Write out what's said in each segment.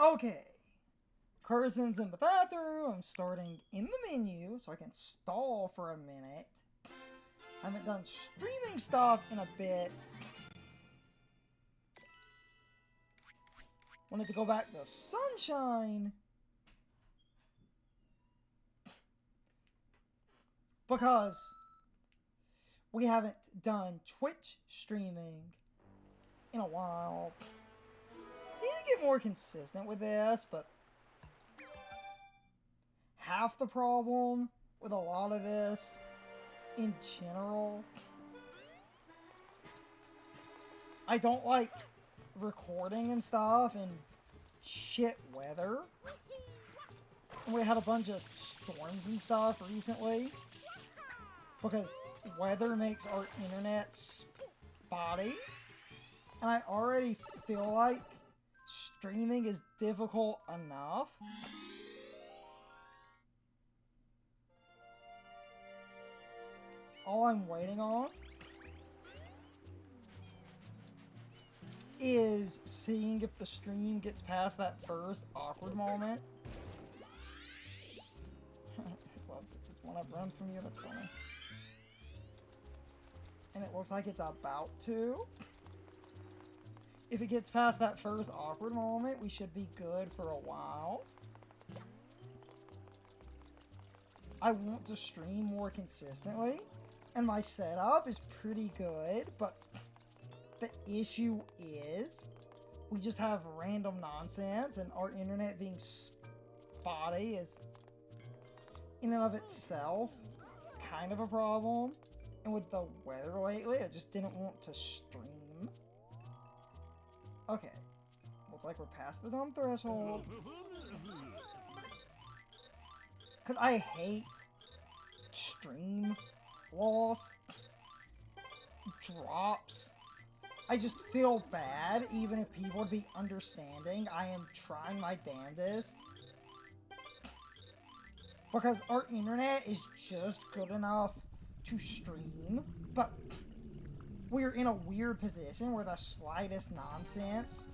Okay. Curson's in the bathroom. I'm starting in the menu so I can stall for a minute. I haven't done streaming stuff in a bit. Wanted to go back to Sunshine. Because we haven't done Twitch streaming in a while. Need to get more consistent with this, but half the problem with a lot of this in general, I don't like recording and stuff in shit weather. And we had a bunch of storms and stuff recently because weather makes our internet spotty, and I already feel like streaming is difficult enough. All I'm waiting on is seeing if the stream gets past that first awkward moment. Well, just when I've run from you, that's funny. And it looks like it's about to. If it gets past that first awkward moment, we should be good for a while. I want to stream more consistently, and my setup is pretty good, but the issue is we just have random nonsense, and our internet being spotty is in and of itself kind of a problem. And with the weather lately, I just didn't want to stream. Okay. Looks like we're past the dumb threshold. Because I hate stream loss, drops. I just feel bad, even if people would be understanding. I am trying my damnedest. Because our internet is just good enough to stream, but we're in a weird position where the slightest nonsense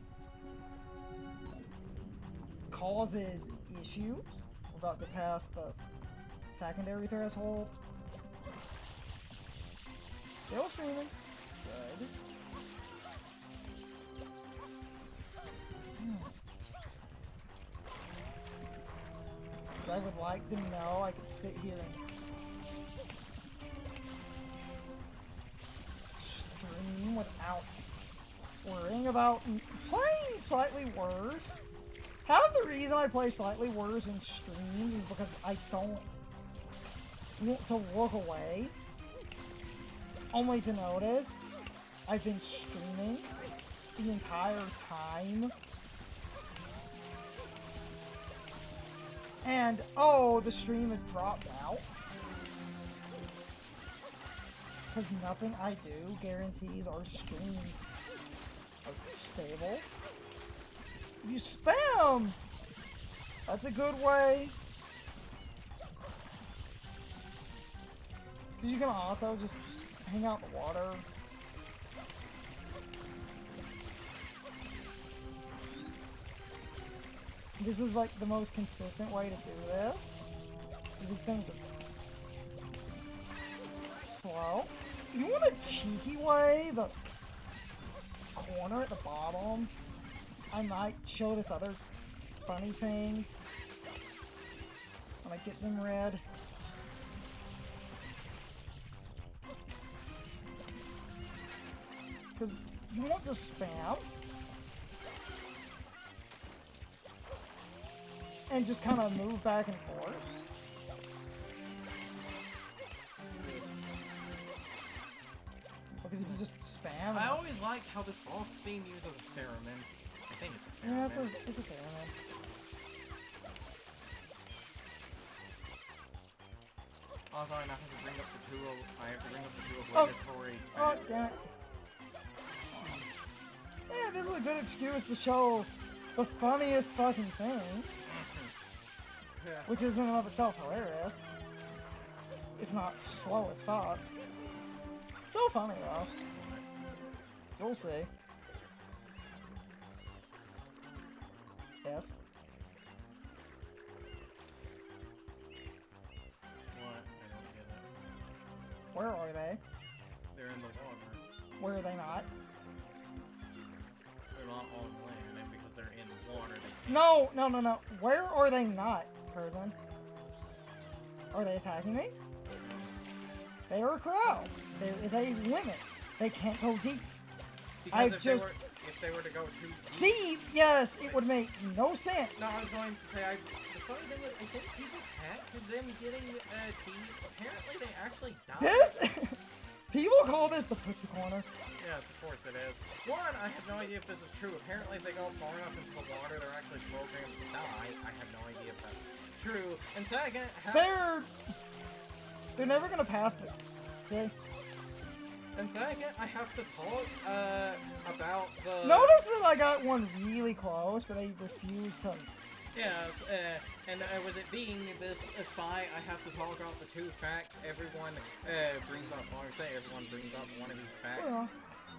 causes issues. We're about to pass the secondary threshold. Still streaming. Good. I would like to know I could sit here and stream without worrying about playing slightly worse. Half the reason I play slightly worse in streams is because I don't want to walk away only to notice I've been streaming the entire time. And, oh, the stream had dropped out. Because nothing I do guarantees our streams are stable. You spam! That's a good way. Because you can also just hang out in the water. This is like the most consistent way to do this. These things are slow. You want a cheeky way, the corner at the bottom, I might show this other funny thing when I get them red. Because you want to spam and just kind of move back and forth. Because if you just spam... I always liked how this boss theme uses a theremin. I think it's a theremin. Yeah, it's a theremin. Oh, sorry, now I have to bring up the two of... I have to bring up the two of obligatory... Oh, damn it. Yeah, this is a good excuse to show the funniest fucking thing. Yeah. Which is in and of itself hilarious. If not slow as fuck. Still funny though. You'll see. Yes. What? I don't get it. Where are they? They're in the water. Where are they not? They're not on land, and because they're in water, they can't. No, no, no, no. Where are they not, Curzon? Are they attacking me? They are a crowd. There is a limit. They can't go deep. Because if they were to go too deep. Deep? Yes, it would make no sense. No, I was going to say, the funny thing is, I think people catch them getting deep. Apparently, they actually die. This? People call this the pussy corner. Yes, of course it is. One, I have no idea if this is true. Apparently, if they go far enough into the water, they're actually programmed to die. I have no idea if that's true. And second, They're never gonna pass it. See? And second, I have to talk about the. Notice that I got one really close, but they refused to. Yes, and with it being this fight, I have to talk about the two facts everyone brings up. Well, I would say everyone brings up one of these facts.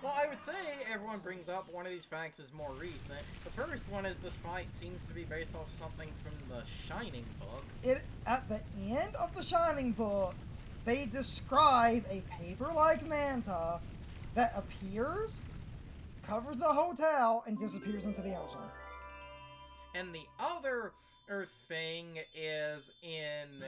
Well, I would say everyone brings up one of these facts is more recent. The first one is this fight seems to be based off something from the Shining book. At the end of the Shining book, they describe a paper-like manta that appears, covers the hotel, and disappears into the ocean. And the other thing is in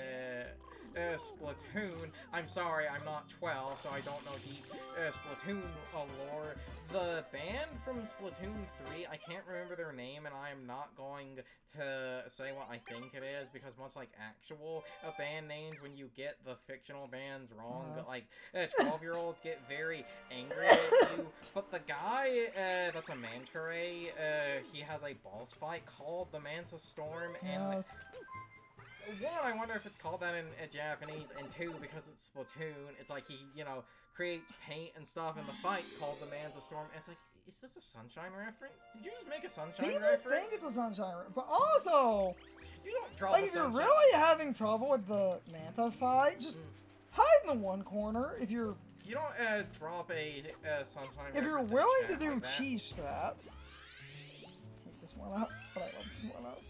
Splatoon. I'm sorry, I'm not 12, so I don't know deep Splatoon lore. The band from Splatoon 3, I can't remember their name, and I am not going to say what I think it is, because much like actual band names, when you get the fictional bands wrong, like 12-year-olds get very angry at you. But the guy that's a manta ray, he has a boss fight called the Manta Storm, and one, I wonder if it's called that in Japanese, and two, because it's Splatoon, it's like he, creates paint and stuff, and the fight's called the Manta Storm, and it's like, is this a Sunshine reference? Did you just make a Sunshine reference? People think it's a Sunshine reference, but also, you don't draw like, if you're really having trouble with the Manta fight, just hide in the one corner if you're... You don't drop a Sunshine reference. If you're willing to do cheese straps... I hate this one up, but I love this one up.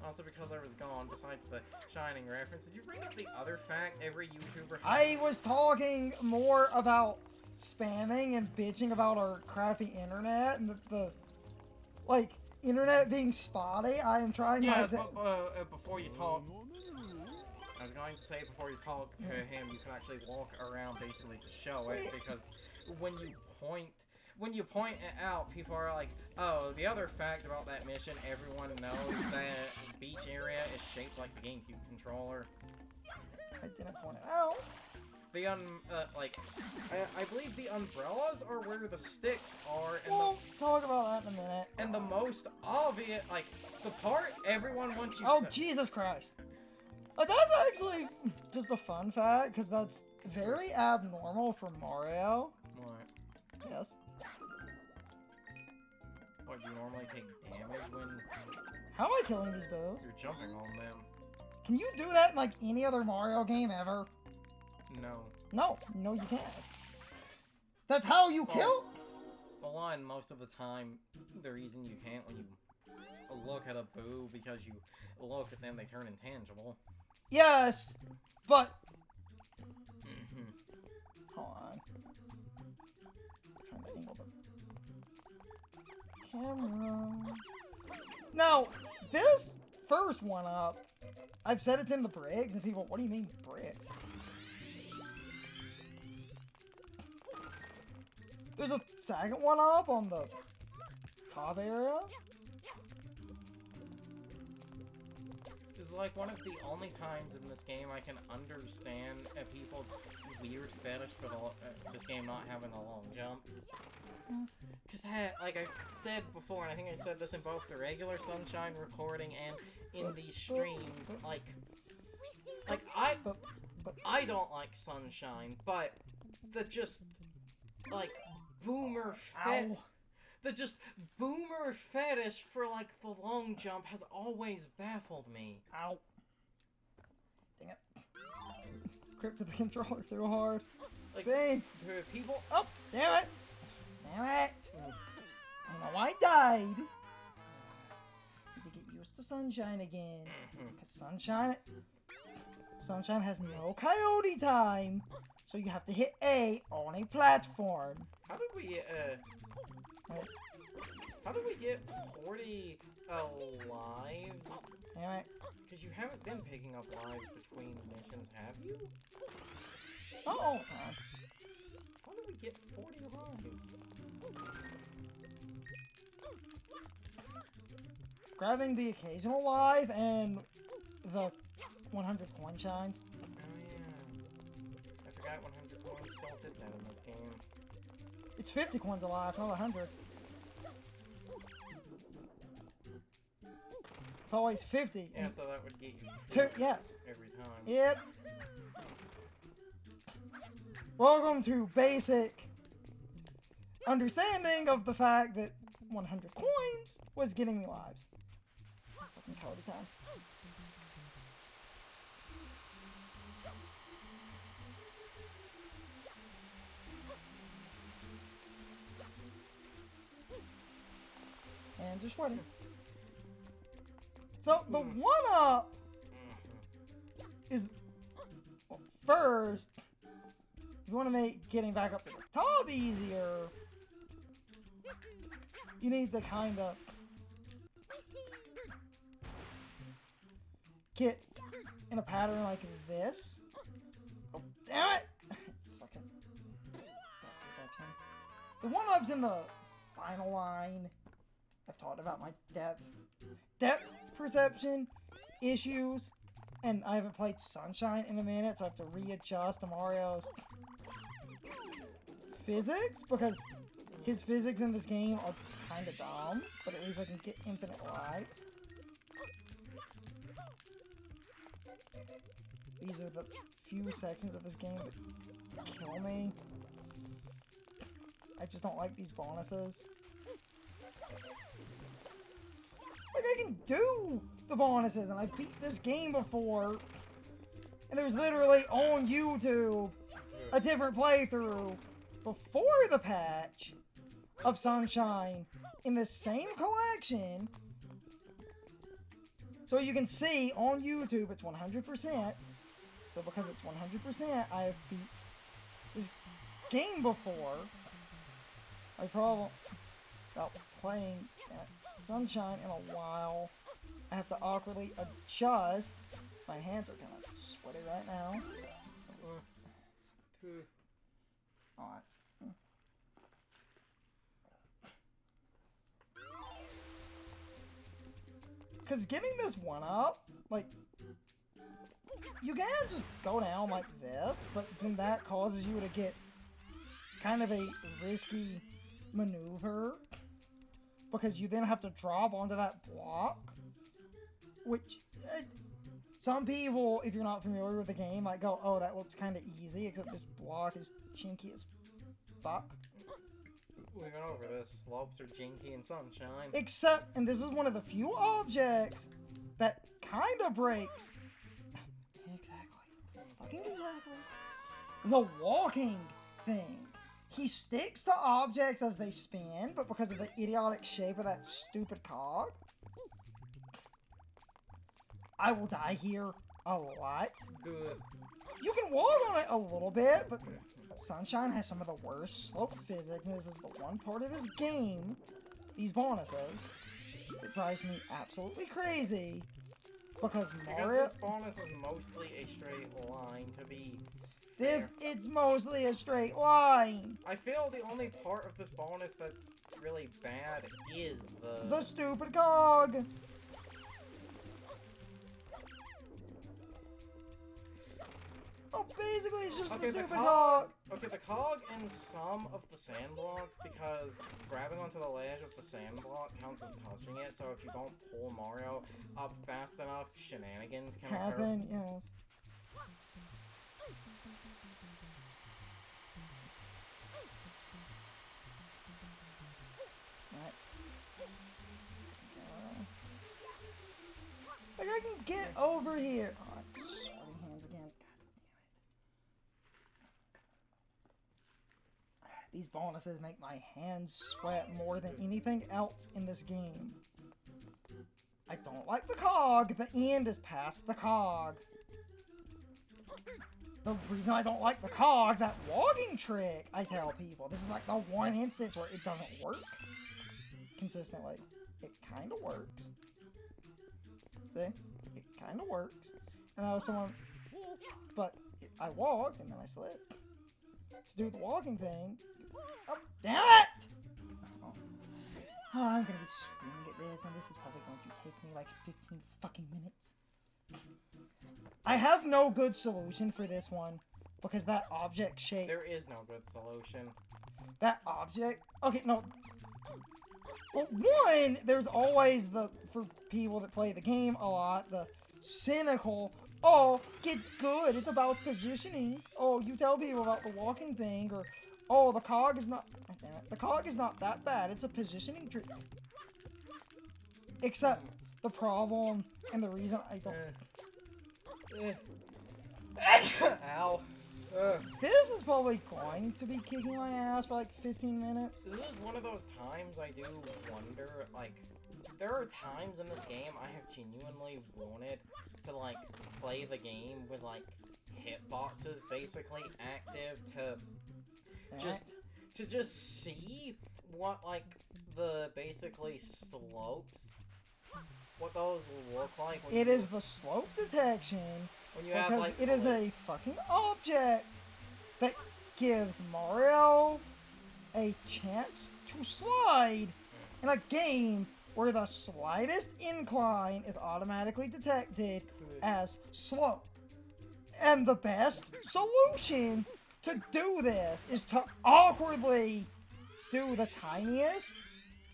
Also, because I was gone, besides the Shining reference, did you bring up the other fact every YouTuber has? I was talking more about spamming and bitching about our crappy internet and the like, internet being spotty. I am trying but before you talk, I was going to say before you talk to him, you can actually walk around basically to show it, because when you point it out, people are like, oh, the other fact about that mission, everyone knows that beach area is shaped like the GameCube controller. I didn't point it out. The I believe the umbrellas are where the sticks are, and we'll talk about that in a minute. And the most obvious, like, the part everyone wants you to say. Jesus Christ. That's actually just a fun fact, because that's very abnormal for Mario. What? Yes. What, do you normally take damage when... How am I killing these bows? You're jumping on them. Can you do that in, like, any other Mario game ever? No. No, you can't. That's how you kill? Well, one, most of the time, the reason you can't when you look at a boo, because you look at them, they turn intangible. Yes, but... Hold on. I'm trying to angle the camera. Now, this first one up, I've said it's in the bricks, and people, what do you mean bricks? There's a second one up on the top area. It's like one of the only times in this game I can understand people's weird fetish for this game not having a long jump. Because, like I said before, and I think I said this in both the regular Sunshine recording and in these streams, I don't like Sunshine, but the just, like, boomer fetish for, like, the long jump has always baffled me. Ow. Dang it. Gripped to the controller too hard. Like, Bang. People... Oh, damn it. Damn it. I don't know why I died. Need to get Sunshine again. Mhm. Because Sunshine has no coyote time. So you have to hit A on a platform. How did we, how did we get 40 lives? Damn it. Because you haven't been picking up lives between missions, have you? Oh, How did we get 40 lives? grabbing the occasional live and the 100 coin shines. Oh yeah. I forgot 100 coins still did that in this game. It's 50 coins alive, not 100. It's always 50. Yeah, so that would get you Yes. every time. Yep. Welcome to basic understanding of the fact that 100 coins was getting me lives. Fucking Cody time. And just waiting. So the one-up is, well, first, if you want to make getting back up to the top easier, you need to kind of get in a pattern like this. Oh, damn it! Fucking. The one-up's in the final line. I've talked about my depth perception issues, and I haven't played Sunshine in a minute, so I have to readjust to Mario's physics, because his physics in this game are kind of dumb, but at least I can get infinite lives. These are the few sections of this game that kill me. I just don't like these bonuses. Like, I can do the bonuses, and I beat this game before, and there was literally on YouTube a different playthrough before the patch of Sunshine in the same collection. So you can see on YouTube it's 100%. So because it's 100%, I have beat this game before. My problem about playing Sunshine in a while, I have to awkwardly adjust. My hands are kind of sweaty right now. Alright. Because getting this one up, like, you can just go down like this, but then that causes you to get kind of a risky maneuver, because you then have to drop onto that block, which some people, if you're not familiar with the game, might go, oh, that looks kind of easy, except this block is chinky as fuck. We went over this. Slopes are jinky in Sunshine. Except, and this is one of the few objects that kind of breaks. Exactly. Fucking exactly. The walking thing. He sticks to objects as they spin, but because of the idiotic shape of that stupid cog, I will die here a lot. Good. You can walk on it a little bit, but Sunshine has some of the worst slope physics, and this is the one part of this game, these bonuses, that drives me absolutely crazy, because Mario... this bonus is mostly a straight line, to be It's mostly a straight line. I feel the only part of this bonus that's really bad is the stupid cog. Oh, basically it's just the stupid cog. Okay, the cog in some of the sand block, because grabbing onto the ledge of the sand block counts as touching it, so if you don't pull Mario up fast enough, shenanigans can happen, yes. Like, I can get over here. Oh, I'm sweating hands again. God damn it. These bonuses make my hands sweat more than anything else in this game. I don't like the cog. The end is past the cog. The reason I don't like the cog, that walking trick, I tell people, this is like the one instance where it doesn't work consistently. It kind of works. See? It kind of works. And I was someone, but I walked and then I slipped. To do the walking thing. Oh, damn it! Oh, I'm gonna be screaming at this, and this is probably going to take me like 15 fucking minutes. I have no good solution for this one, because that object shape... There is no good solution. That object... Okay, no. Well, one, there's always the, for people that play the game a lot, the cynical, oh, get good, it's about positioning. Oh, you tell people about the walking thing, or, oh, the cog is not... Damn it, the cog is not that bad, it's a positioning trick. Except, the problem, and the reason I don't... Ow. This is probably going to be kicking my ass for like 15 minutes. This is one of those times I do wonder, like, there are times in this game I have genuinely wanted to, like, play the game with, like, hitboxes basically active to just see what, like, the basically slopes, what those look like. It is the slope detection. When you have, because like, it is a fucking object that gives Mario a chance to slide in a game where the slightest incline is automatically detected as slope. And the best solution to do this is to awkwardly do the tiniest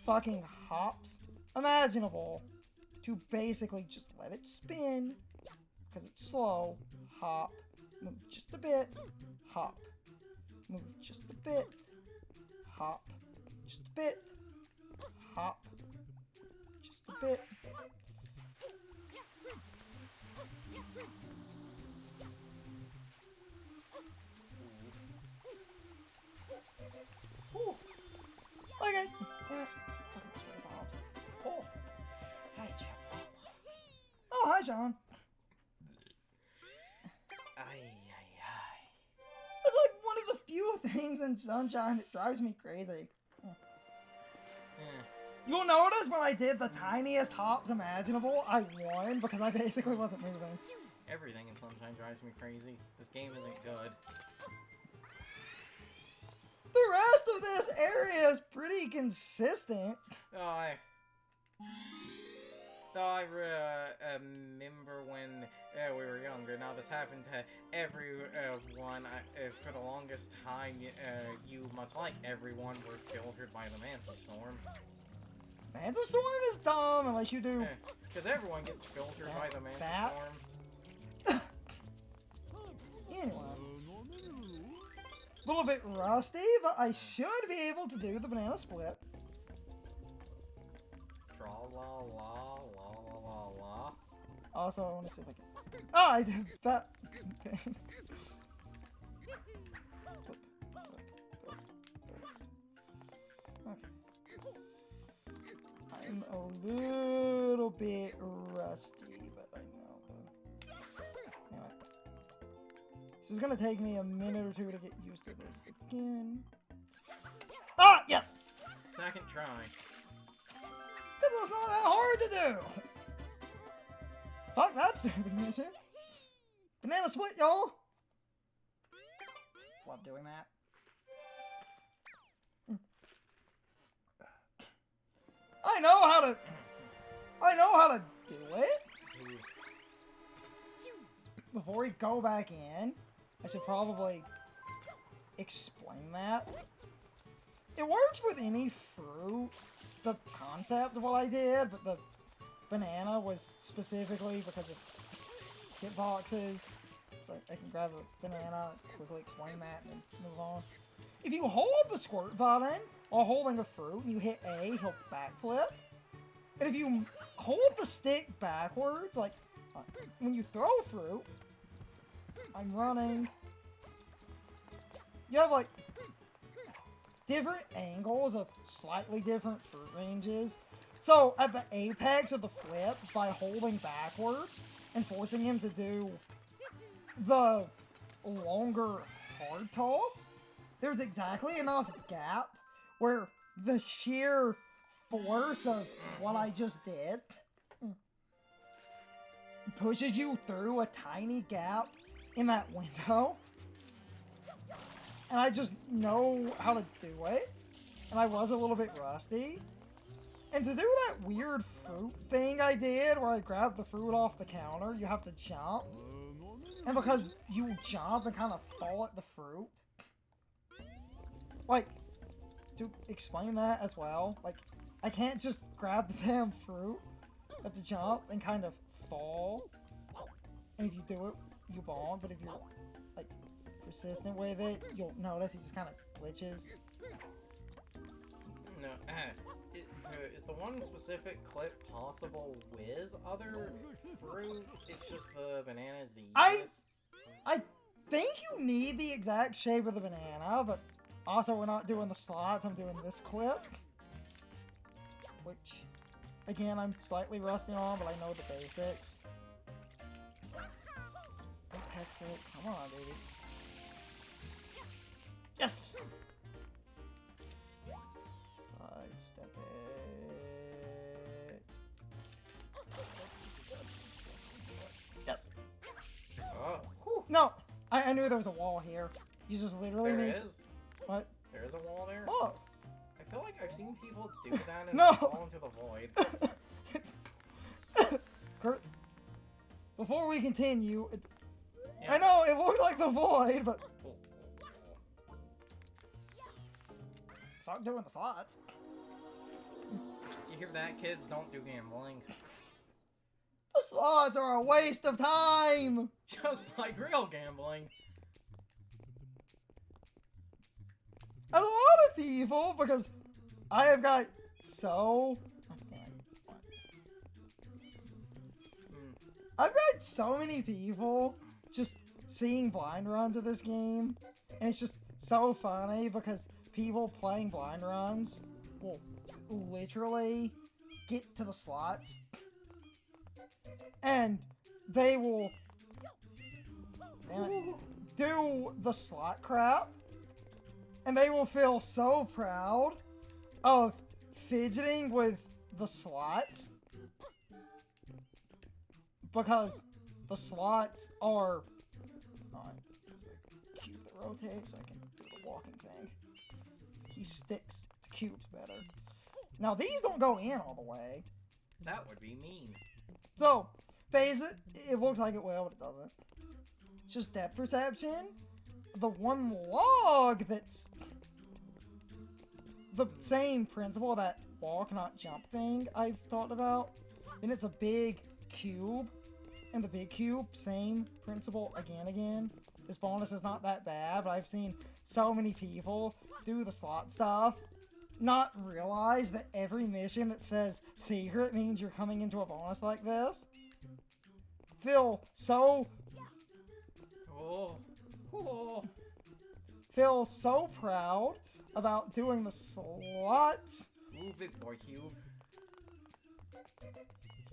fucking hops imaginable to basically just let it spin. Because it's slow. Hop. Move just a bit. Hop. Move just a bit. Hop. Just a bit. Hop. Just a bit. Ooh. Okay. Yeah. Fucking sweaty balls. Oh. Hi, John. Oh, hi, Sean. It's like one of the few things in Sunshine that drives me crazy. Oh. Yeah. You'll notice when I did the tiniest hops imaginable, I won because I basically wasn't moving. Everything in Sunshine drives me crazy. This game isn't good. The rest of this area is pretty consistent. I remember when we were younger. Now this happened to everyone. For the longest time, you, much like everyone, were filtered by the Manta Storm. Manta Storm is dumb unless you do... Because everyone gets filtered by the Manta Storm. Anyway. A little bit rusty, but I should be able to do the banana split. Tra-la-la-la-la-la-la. Also, I want to see if I can... Oh, I did that. Okay. Okay. I'm a little bit rusty, but I know the... Anyway. This is gonna take me a minute or two to get used to this again. Ah, yes! Second try. This is not that hard to do! Fuck that stupid mission. Banana split, y'all! Love doing that. I know how to do it. Before we go back in, I should probably explain that. It works with any fruit, the concept of what I did, but the banana was specifically because of hitboxes. So I can grab a banana, quickly explain that, and then move on. If you hold the squirt button while holding a fruit and you hit A, he'll backflip. And if you hold the stick backwards, like when you throw fruit, I'm running. You have like different angles of slightly different fruit ranges, So, at the apex of the flip, by holding backwards and forcing him to do the longer hard toss, there's exactly enough gap where the sheer force of what I just did pushes you through a tiny gap in that window. And I just know how to do it. And I was a little bit rusty. And to do that weird fruit thing I did, where I grabbed the fruit off the counter, you have to jump. And because you jump and kind of fall at the fruit. Like, to explain that as well, like, I can't just grab the damn fruit. I have to jump and kind of fall. And if you do it, you bond. But if you're, like, persistent with it, you'll notice it just kind of glitches. No, is the one specific clip possible with other fruit? It's just the bananas the I think you need the exact shape of the banana, but also we're not doing the slots, I'm doing this clip. Which, again, I'm slightly rusty on, but I know the basics. Apex it, come on, baby. Yes! Sidestep it. Yes! Oh, whew. No! I knew there was a wall here. You just literally need... There is? What? There is a wall there? Oh! I feel like I've seen people do that and No! fall into the void. Kurt, before we continue, Yeah. I know it looks like the void, but fuck doing the slots. You hear that, kids? Don't do gambling. The slots are a waste of time. Just like real gambling. A lot of people, because I have got so... I've got so many people just seeing blind runs of this game, and it's just so funny because people playing blind runs will literally get to the slots and they will do the slot crap, and they will feel so proud of fidgeting with the slots because the slots are... Alright, there's a cube that rotates, so I can do the walking thing. He sticks to cubes better. Now, these don't go in all the way. That would be mean. So, it looks like it will, but it doesn't. It's just depth perception. The one log that's the same principle, that walk, not jump thing I've talked about. And it's a big cube. And the big cube, same principle again. This bonus is not that bad, but I've seen so many people do the slot stuff, not realize that every mission that says secret means you're coming into a bonus like this. Feel so... Feel so proud about doing the slots. Ooh, big boy cube.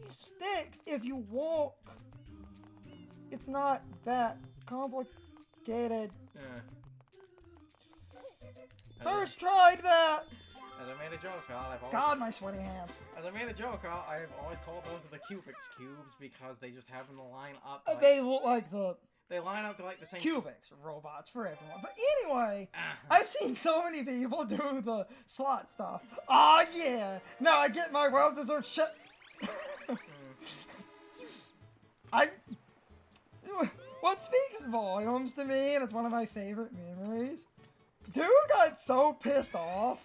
He sticks if you walk. It's not that complicated. Yeah. First tried that! As I made a joke, I've always... God, my sweaty hands. As I made a joke, I've always called those the Cubics cubes because they just happen to line up. They look like the... They line up to like the same... Cubics, robots for everyone. But anyway, Uh-huh. I've seen so many people do the slot stuff. Aw, yeah! Now I get my well-deserved shit. What speaks volumes to me, and it's one of my favorite memories. Dude got so pissed off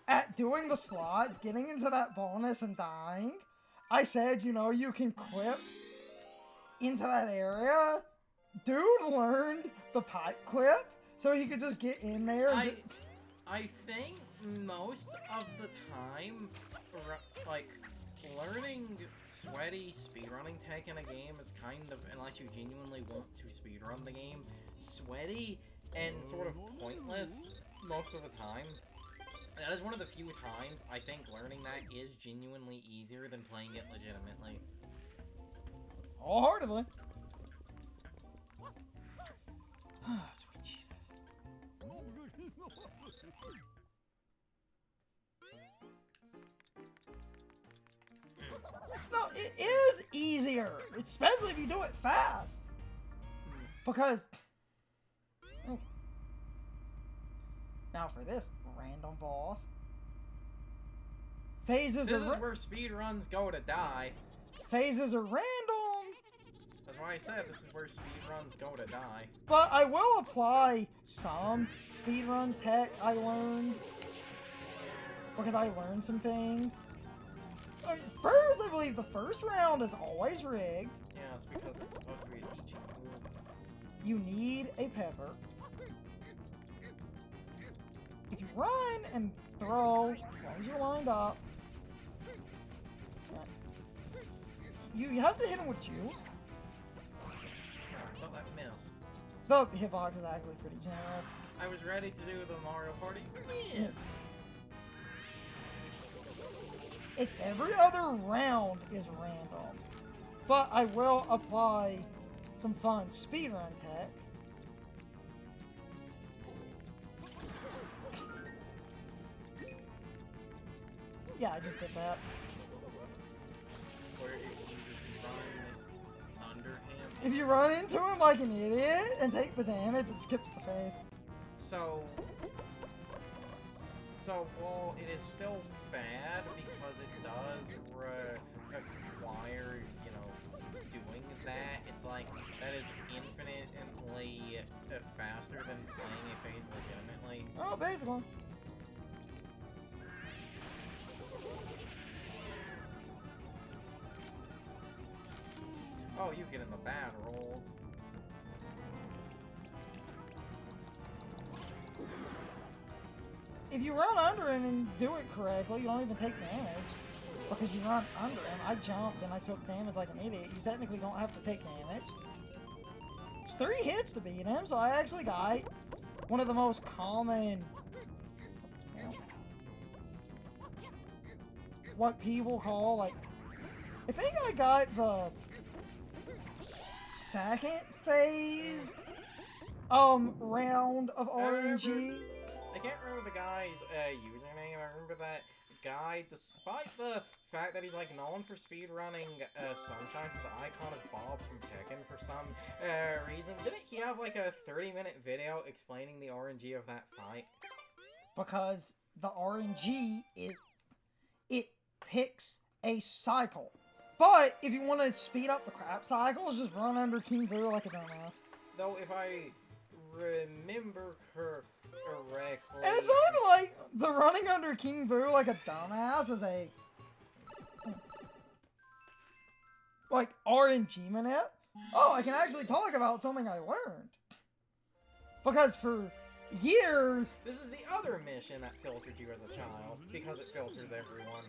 at doing the slots, getting into that bonus and dying. I said, you know, you can clip into that area. Dude learned the pipe clip, so he could just get in there. And I think most of the time, like, learning sweaty speedrunning tech in a game is kind of, unless you genuinely want to speedrun the game, sweaty and sort of pointless most of the time. That is one of the few times I think learning that is genuinely easier than playing it legitimately. Wholeheartedly. Sweet Jesus. No, it is easier, especially if you do it fast. Because now for this random boss, phases This are is where speedruns go to die. phases are random. That's why I said this is where speedruns go to die. But I will apply some speedrun tech I learned because I learned some things. I mean, first, I believe the first round is always rigged. Yeah, it's because it's supposed to be a teaching tool. You need a pepper. If you run and throw, as long as you're lined up, you have to hit him with juice. I thought that missed. The hitbox is actually pretty generous. I was ready to do the Mario Party. Miss. It's every other round is random. But I will apply some fun speedrun tech. Yeah, I just did that. Where if you just run under him. If you run into him like an idiot and take the damage, it skips the phase. So, well, it is still bad because it does require, you know, doing that. It's like, that is infinitely faster than playing a phase legitimately. Oh, basically. Oh, you get in the bad rolls. If you run under him and do it correctly, you don't even take damage. Because you run under him. I jumped and I took damage like an idiot. You technically don't have to take damage. It's 3 hits to beat him, so I actually got one of the most common... what people call, like... I think I got the... second phased round of RNG. I can't remember the guy's username. I remember that guy, despite the fact that he's like known for speedrunning Sunshine, his icon is Bob from Tekken for some reason. Didn't he have like a 30-minute video explaining the RNG of that fight? Because the RNG it picks a cycle. But if you want to speed up the crap cycles, just run under King Boo like a dumbass. Though if I remember correctly... And it's not even like the running under King Boo like a dumbass is a... like RNG minute. Oh, I can actually talk about something I learned. Because for years... This is the other mission that filtered you as a child, because it filters everyone.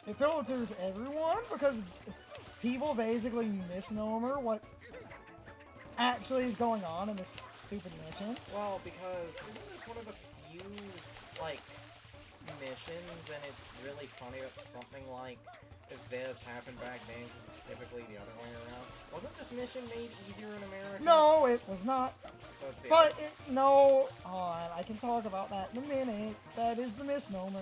It filters everyone because people basically misnomer what actually is going on in this stupid mission. Well, because isn't this one of the few, like, missions, and it's really funny that something like this happened back then, because it's typically the other way around. Wasn't this mission made easier in America? No, it was not. So But, no, hold on, I can talk about that in a minute. That is the misnomer.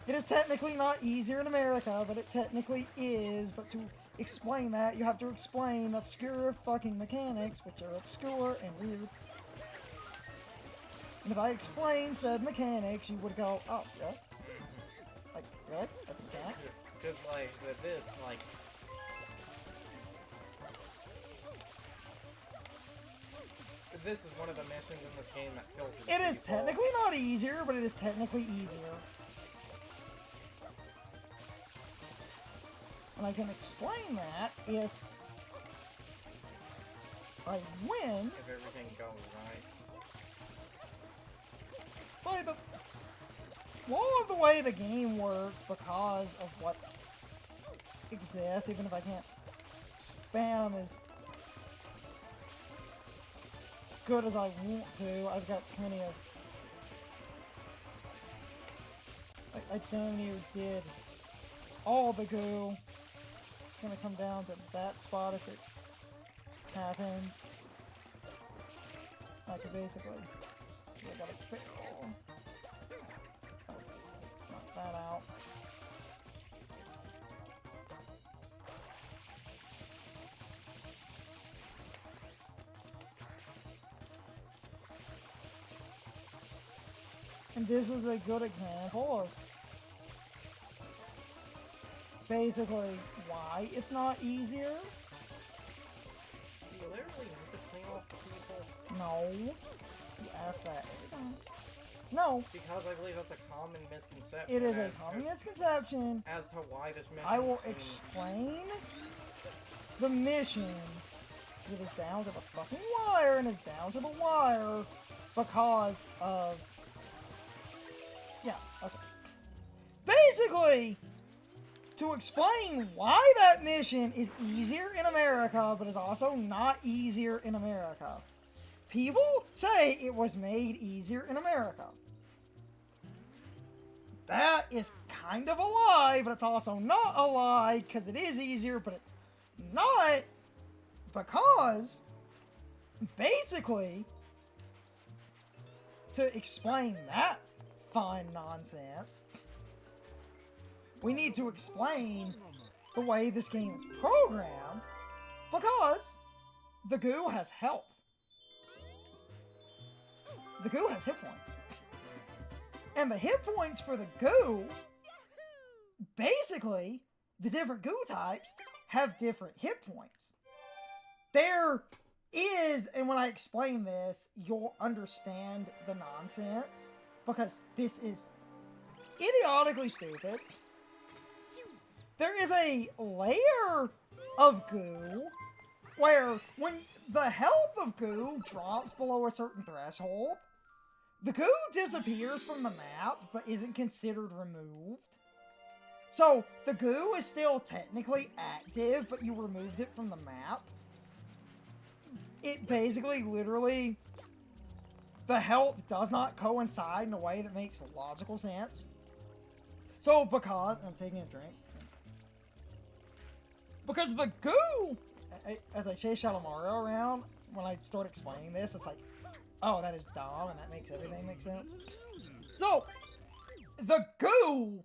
It is technically not easier in America, but it technically is. But to explain that, you have to explain obscure fucking mechanics, which are obscure and weird. And if I explained said mechanics, you would go, oh, really? Like, really? That's a mechanic? Because, like, with this, like... This is one of the missions in this game that filters It is people. technically not easier, but it is technically easier. And I can explain that if I win If everything goes right. by the law of the way the game works because of what exists, even if I can't spam as good as I want to. I've got plenty of I damn near did all the goo. It's gonna come down to that spot if it happens. Like, basically, I gotta pick all. Knock that out. And this is a good example of basically why it's not easier. Do you literally have to clean off the people? No. You ask that every time. No. Because I believe that's a common misconception. It is a common misconception. As to why this mission I will explain the mission. It is down to the fucking wire and is down to the wire because of... Yeah, okay. Basically, to explain why that mission is easier in America, but is also not easier in America. People say it was made easier in America. That is kind of a lie, but it's also not a lie, because it is easier, but it's not, because, basically, to explain that fine nonsense, we need to explain the way this game is programmed, because the goo has health. The goo has hit points. And the hit points for the goo, basically, the different goo types have different hit points. There is, and when I explain this, you'll understand the nonsense, because this is idiotically stupid. There is a layer of goo where when the health of goo drops below a certain threshold, the goo disappears from the map but isn't considered removed. So the goo is still technically active, but you removed it from the map. It basically, literally, the health does not coincide in a way that makes logical sense. So because, I'm taking a drink. Because the goo, as I chase Shadow Mario around, when I start explaining this, it's like, oh, that is dumb, and that makes everything make sense. So, the goo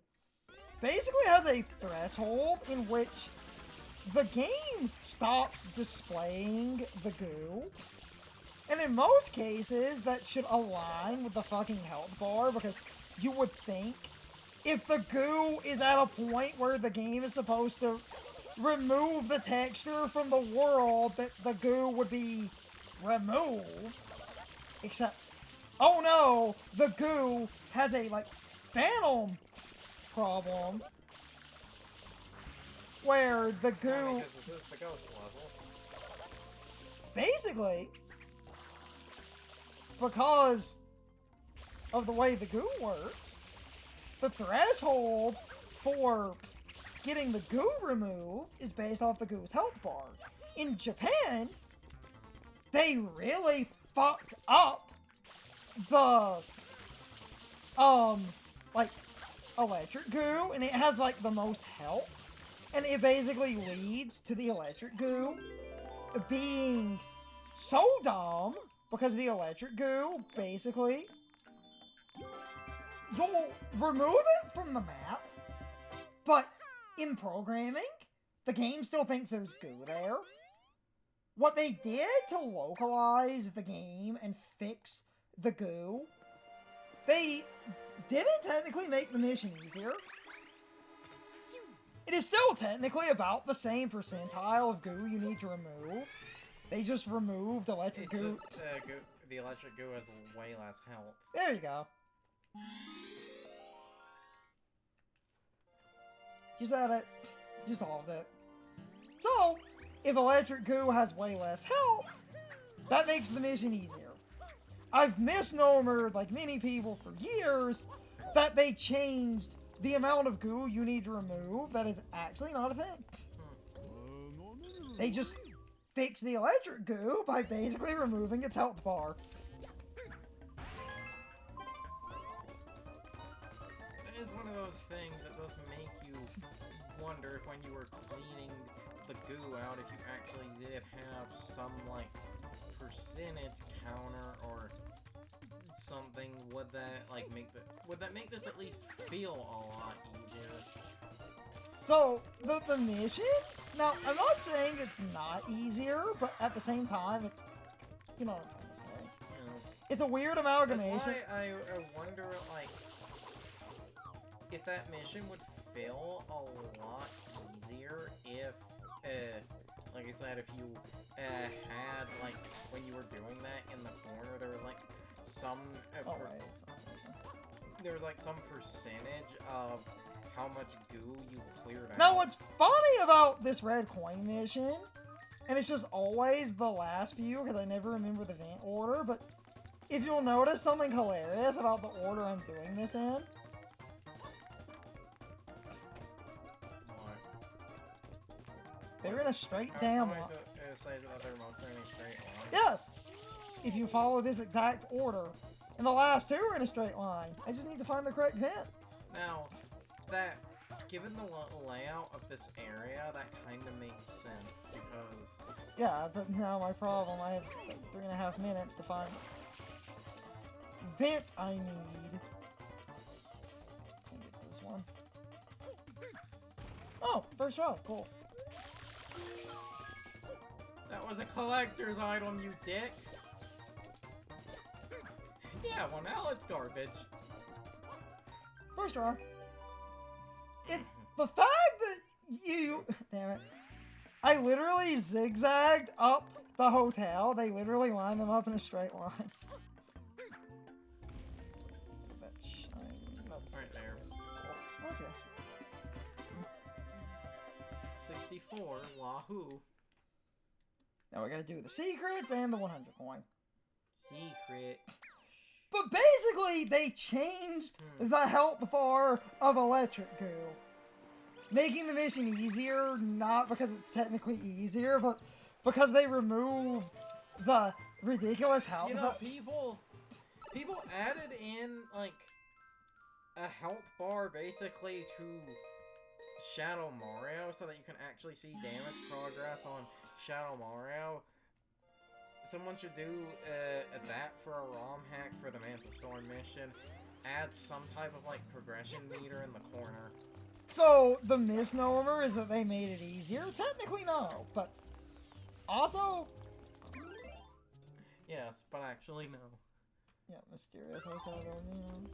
basically has a threshold in which the game stops displaying the goo. And in most cases, that should align with the fucking health bar, because you would think if the goo is at a point where the game is supposed to remove the texture from the world, that the goo would be removed. Except, oh no, the goo has a, like, phantom problem, where the goo, basically, because of the way the goo works, the threshold for getting the goo removed is based off the goo's health bar. In Japan, they really fucked up the, like, electric goo, and it has, like, the most health, and it basically leads to the electric goo being so dumb, because the electric goo, basically, you'll remove it from the map, but in programming, the game still thinks there's goo there. What they did to localize the game and fix the goo, they didn't technically make the mission easier. It is still technically about the same percentile of goo you need to remove. They just removed electric goo. The electric goo has way less health. There you go. You said it. You solved it. So, if electric goo has way less health, that makes the mission easier. I've misnomered, like many people for years, that they changed the amount of goo you need to remove. That is actually not a thing. They just fixed the electric goo by basically removing its health bar. It's one of those things that does make you wonder if when you were cleaning the goo out, if you actually did have some, like, percentage counter or something. Would that, like, would that make this at least feel a lot easier? So, the mission? Now, I'm not saying it's not easier, but at the same time, you know what I'm trying to say. It's a weird amalgamation. That's why I wonder, like, if that mission would feel a lot easier if, like I said, if you had, like, when you were doing that in the corner, there was, like, some, there was, like, some percentage of how much goo you cleared out. Now, what's funny about this red coin mission, and it's just always the last few, because I never remember the vent order, but if you'll notice something hilarious about the order I'm doing this in. What? They're in a straight down line. Say that they're mostly in a straight line. Yes! If you follow this exact order. And the last two are in a straight line. I just need to find the correct vent. Now, given the layout of this area, that kind of makes sense, because... Yeah, but now my problem, I have like 3.5 minutes to find vent I need. I think it's this one. Oh, first try, cool. That was a collector's item, you dick! Yeah, well now it's garbage. First try. It's the fact that you... Damn it. I literally zigzagged up the hotel. They literally lined them up in a straight line. That shiny... Nope. Right there. Okay. 64, wahoo. Now we gotta do the secrets and the 100 coin. Secret. But basically, they changed the health bar of electric goo. Making the mission easier, not because it's technically easier, but because they removed the ridiculous health. You know, people added in, like, a health bar basically to Shadow Mario so that you can actually see damage progress on Shadow Mario. Someone should do that for a ROM hack for the Mantle Storm mission. Add some type of, like, progression meter in the corner. So, the misnomer is that they made it easier? Technically, no. But, also... Yes, but actually, no. Yeah, mysterious hotel there, you know.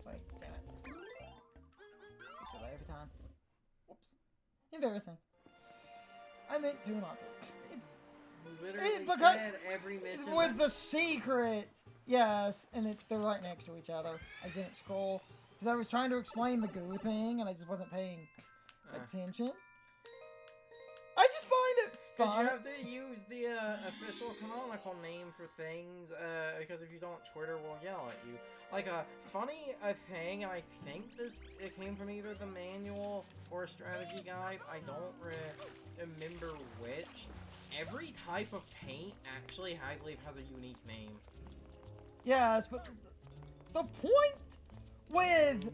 Wait, damn it. It's that every time. Whoops. Embarrassing. I meant to, not to. You literally said every mission... With the secret! Yes, and they're right next to each other. I didn't scroll. Because I was trying to explain the goo thing, and I just wasn't paying attention. I just find it fun. Because you have to use the official canonical name for things, because if you don't, Twitter will yell at you. Like a funny thing, and I think it came from either the manual or a strategy guide, I don't remember which. Every type of paint actually, I believe, has a unique name. Yes, but the point with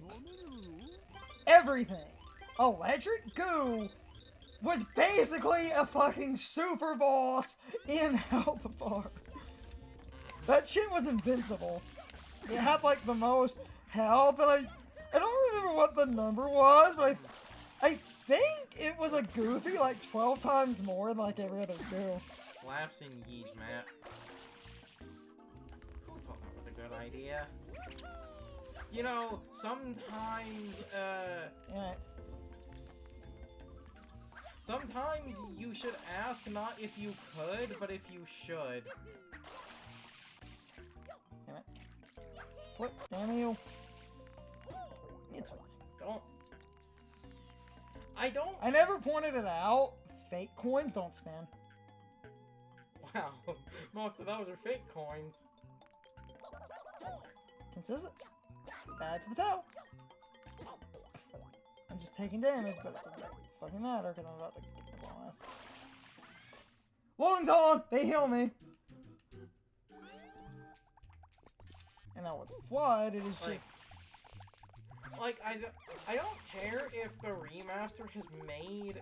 everything, electric goo, was basically a fucking super boss in Health Bar. That shit was invincible. It had like the most health, and I don't remember what the number was, but I think it was a goofy like 12 times more than like every other goo. Laughs and yees, Matt. Who thought that was a good idea? You know, sometimes, Damn it. Sometimes you should ask not if you could, but if you should. Damn it. Flip, damn you. It's fine. I never pointed it out. Fake coins don't spin. Wow, most of those are fake coins. Consistent. That's the tell. I'm just taking damage, but it doesn't fucking matter because I'm about to get the bonus. Loading's on! They heal me! And now with Flood, it is just... I don't care if the remaster has made,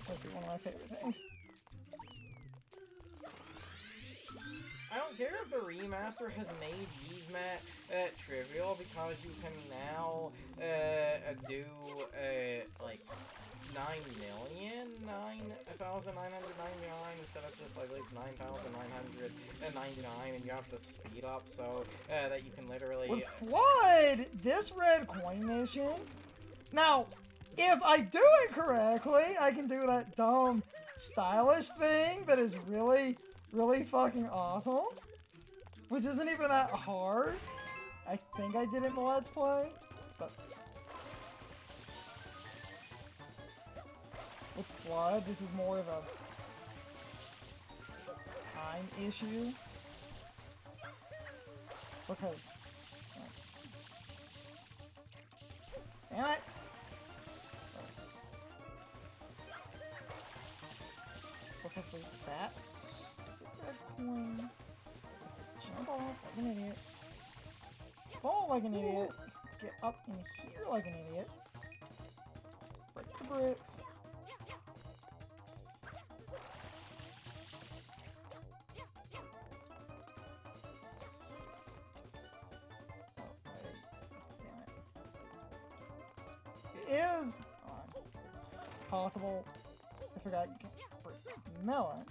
That'd be one of my favorite things. I don't care if the remaster has made Yzmat trivial, because you can now do like 9,009,999 instead of just I believe 9,999, and you have to speed up so that you can literally. With Flood, this red coin mission. Now, if I do it correctly, I can do that dumb stylish thing that is really fucking awesome, which isn't even that hard. I think I did it in the Let's Play, but with Flood, this is more of a time issue, because damn it. Because there's that stupid red coin. Jump off like an idiot. Fall like an idiot. Get up in here like an idiot. Break the bricks. Oh, wait. Damn it. It is possible. I forgot you can break melons.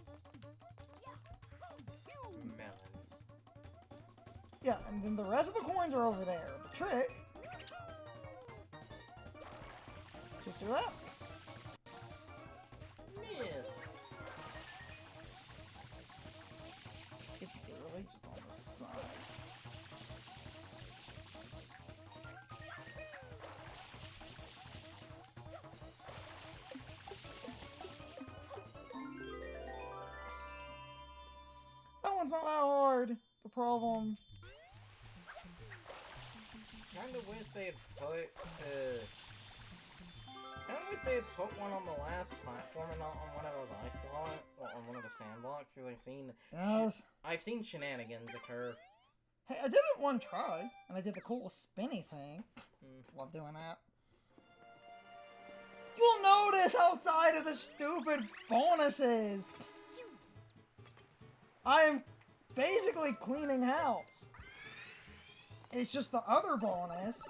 Yeah, and then the rest of the coins are over there. The trick, just do that. Miss. It's literally just on the sides. That one's not that hard. The problem. Kinda wish they had put, one on the last platform and not on one of those ice blocks, or on one of the sand blocks, because Yes. I've seen shenanigans occur. Hey, I did it one try, and I did the cool spinny thing. Love doing that. You'll notice outside of the stupid bonuses, I am basically cleaning house. It's just the other bonus.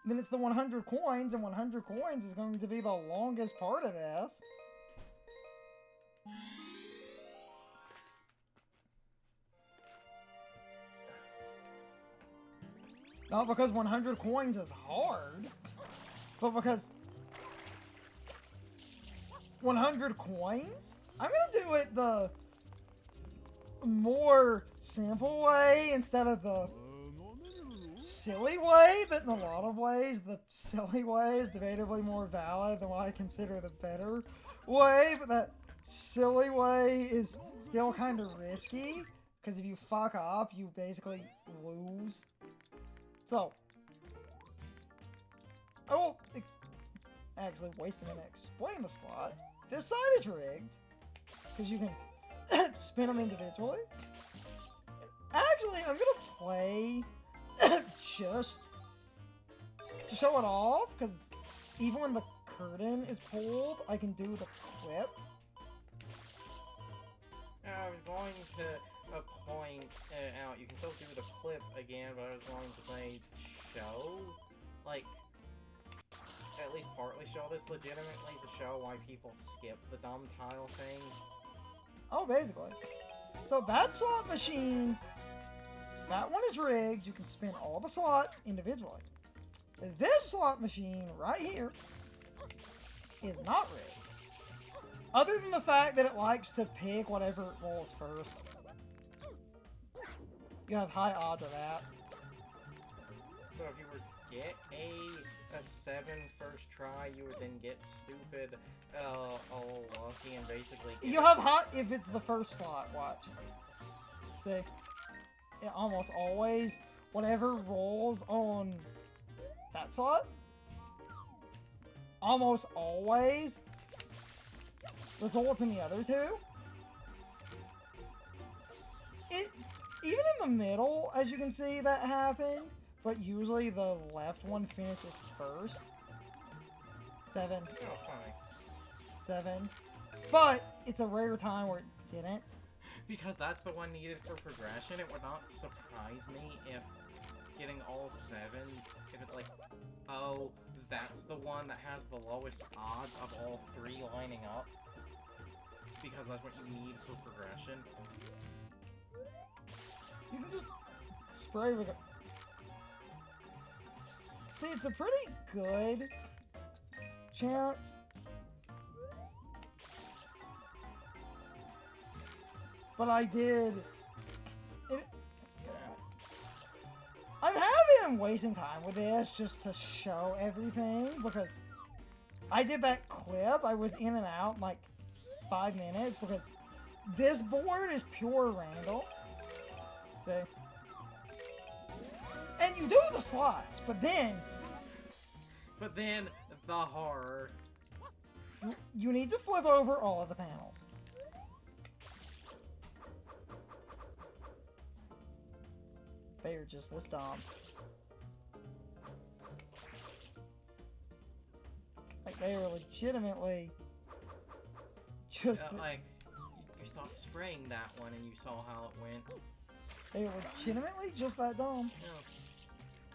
Then it's the 100 coins, and 100 coins is going to be the longest part of this. Not because 100 coins is hard, but because 100 coins? I'm gonna do it the more simple way instead of the silly way, but in a lot of ways, the silly way is debatably more valid than what I consider the better way, but that silly way is still kind of risky, because if you fuck up, you basically lose. So, I won't actually waste a minute to explain the slots. This side is rigged, because you can spin them individually. Actually, I'm gonna play just to show it off, because even when the curtain is pulled, I can do the clip. I was going to point out, you can still do the clip again, but I was going to say show, like, at least partly show this legitimately to show why people skip the dumb tile thing. Oh, basically. So that slot machine, that one is rigged. You can spin all the slots individually. This slot machine right here is not rigged. Other than the fact that it likes to pick whatever it rolls first. You have high odds of that. So if you were to get a 7 first try, you would then get stupid, lucky, and basically You have hot if it's the first slot, watch. See? It almost always, whatever rolls on that slot almost always results in the other two. Even in the middle, as you can see, that happened, but usually the left one finishes first. 7. Oh, funny. 7. But it's a rare time where it didn't. Because that's the one needed for progression. It would not surprise me if getting all 7s, if it's like, oh, that's the one that has the lowest odds of all 3 lining up. Because that's what you need for progression. You can just spray with it. See, it's a pretty good chance. But I did... I'm happy I'm wasting time with this just to show everything, because I did that clip. I was in and out in like 5 minutes, because this board is pure random. See? And you do the slots, but then... But then, the horror. You need to flip over all of the panels. They are just this dumb. Like, they were legitimately just... like, you stopped spraying that one and you saw how it went. They were legitimately just that dumb. Yeah.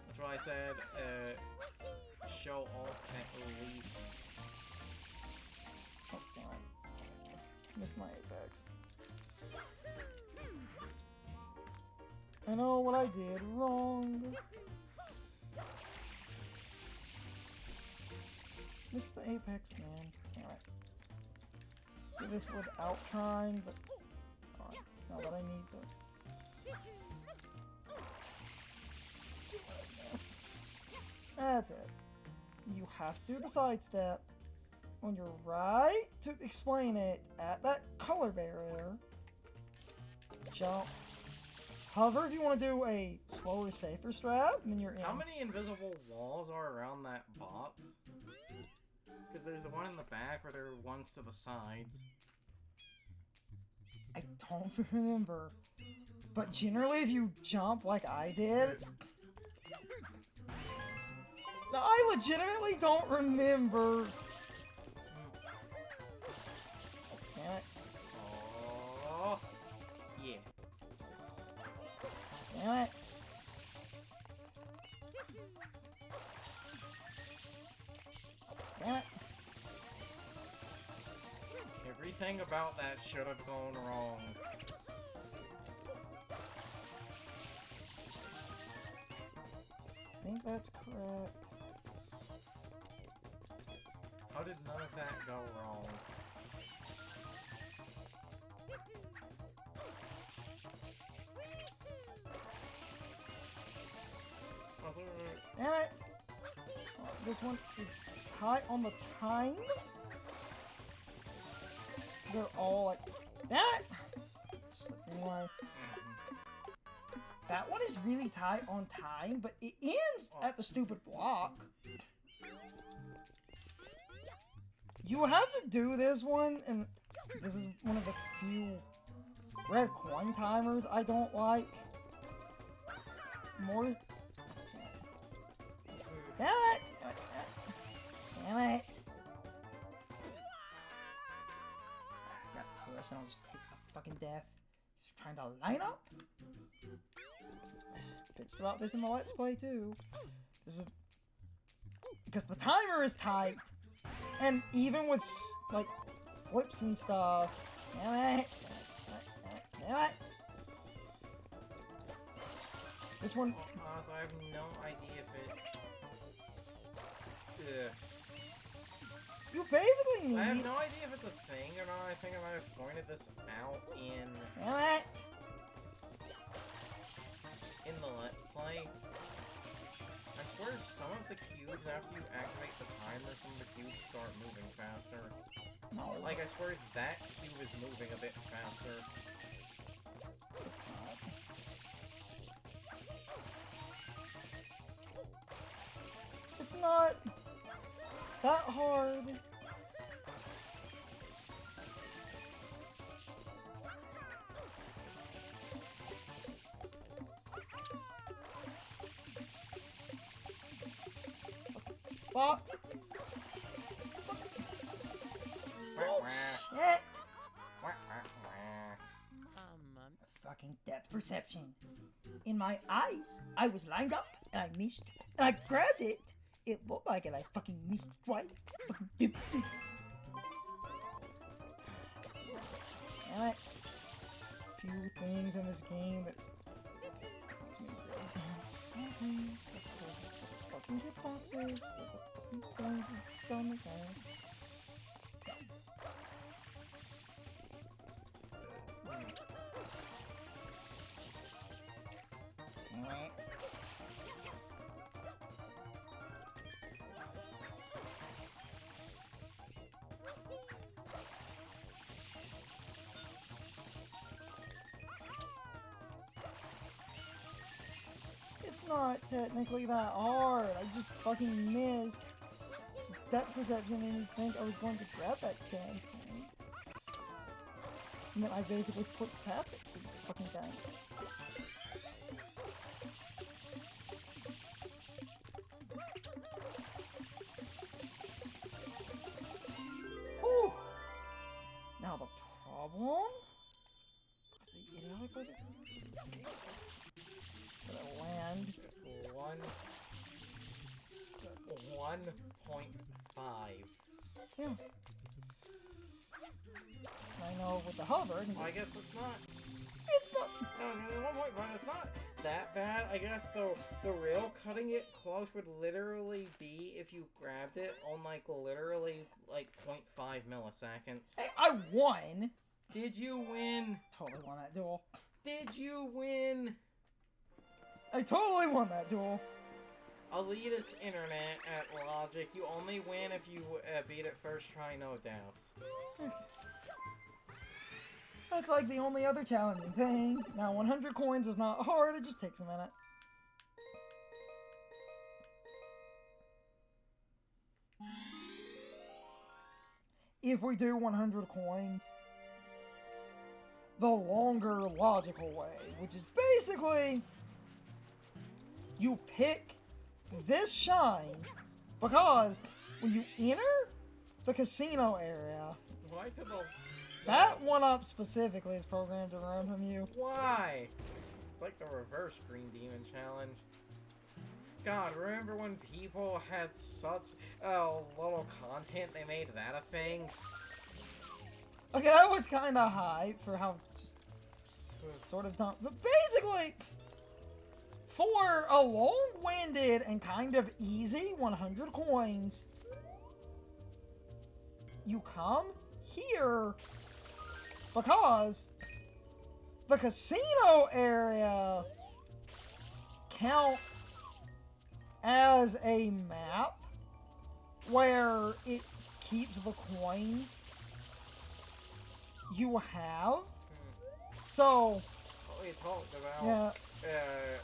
That's why I said, show off at least. Oh, damn it. Missed my apex. I know what I did wrong. Missed the apex again. Damn it. Do this without trying, but... Alright, now that I need the... That's it. You have to do the sidestep. When you're right to explain it at that color barrier, jump. Hover if you want to do a slower, safer strat, and then you're in. How many invisible walls are around that box? Because there's the one in the back, or there are ones to the sides. I don't remember. But generally, if you jump like I did... Now, I legitimately don't remember. Damn it. Oh, yeah. Damn it. Damn it. Everything about that should have gone wrong. I think that's correct. How did none of that go wrong? Damn it! Oh, this one is tight on the time. They're all like, damn it! Anyway. That one is really tight on time, but it ends at the stupid block. You have to do this one, and this is one of the few red coin timers I don't like. More... Damn it! Damn it! That person will just take the fucking death. He's trying to line up? Bitched about this in the Let's Play too. This is... Because the timer is tight, and even with, like, flips and stuff. Damn it! Damn it! This one... So I have no idea if it... You basically need... I have no idea if it's a thing or not. I think I might have pointed this out in the Let's Play. I swear some of the cubes, after you activate the timer, some of the cubes start moving faster. No. Like, I swear that cube is moving a bit faster. It's not. that hard. Box. Bullshit. Fucking depth perception. In my eyes, I was lined up and I missed. And I grabbed it. It looked like it. I fucking missed twice. Fucking dipsy. Damn it. Few things in this game that makes me really damn salty. Because the fucking hitboxes for the fucking coins is dumb as hell. It's not technically that hard. I just fucking missed. It's depth perception made me think I was going to grab that damn thing. And then I basically flipped past it 3 fucking times. Whew. Now the problem? Because the idiotic with it? Okay. Gonna land. 1.5. Yeah. I know with the hover. Well, I guess it's not. It's not. No, 1.5. It's not that bad. I guess the real cutting it close would literally be if you grabbed it on like literally like 0.5 milliseconds. Hey, I won. Did you win? Totally won that duel. Did you win? I totally won that duel. Elitist internet at Logic. You only win if you beat it first try, no doubts. Okay. That's like the only other challenging thing. Now, 100 coins is not hard, it just takes a minute. If we do 100 coins, the longer logical way, which is basically you pick this shine because when you enter the casino area, Why did the... that one-up specifically is programmed to run from you. Why? It's like the reverse Green Demon challenge. God, remember when people had such little content, they made that a thing? Okay, that was kind of hype for how just sort of dumb. But basically, for a long-winded and kind of easy 100 coins, you come here because the casino area count as a map where it keeps the coins you have. So We talked about yeah,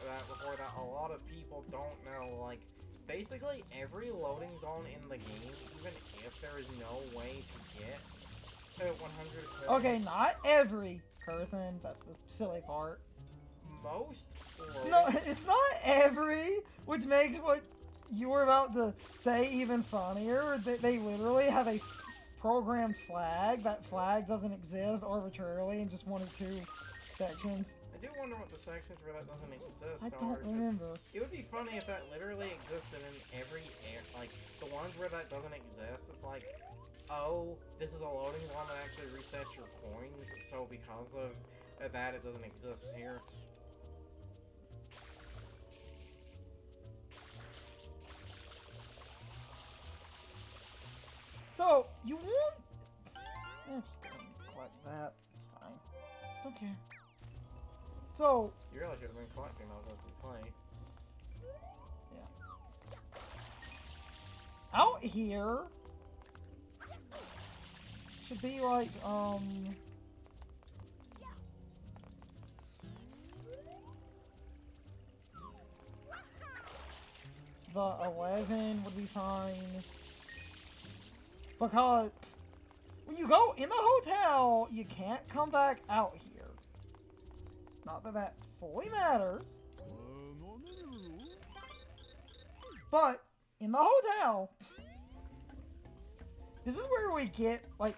that before, that a lot of people don't know, like, basically every loading zone in the game, even if there is no way to get 100 coins. okay, not every person, that's the silly part. Most loading... No, it's not every, which makes what you were about to say even funnier. They literally have a programmed flag. That flag doesn't exist arbitrarily in just 1 or 2 sections. I do wonder what the sections where that doesn't exist I are. don't remember. It would be funny if that literally existed in every like, the ones where that doesn't exist, it's like, oh, this is a loading zone that actually resets your coins, so because of that, it doesn't exist here. So, you want... just go ahead and collect that. It's fine. Don't care. So... You really should have been collecting those as we play. Yeah. Out here... should be like, the 11 would be fine. Because when you go in the hotel, you can't come back out here. Not that that fully matters. But in the hotel, this is where we get, like,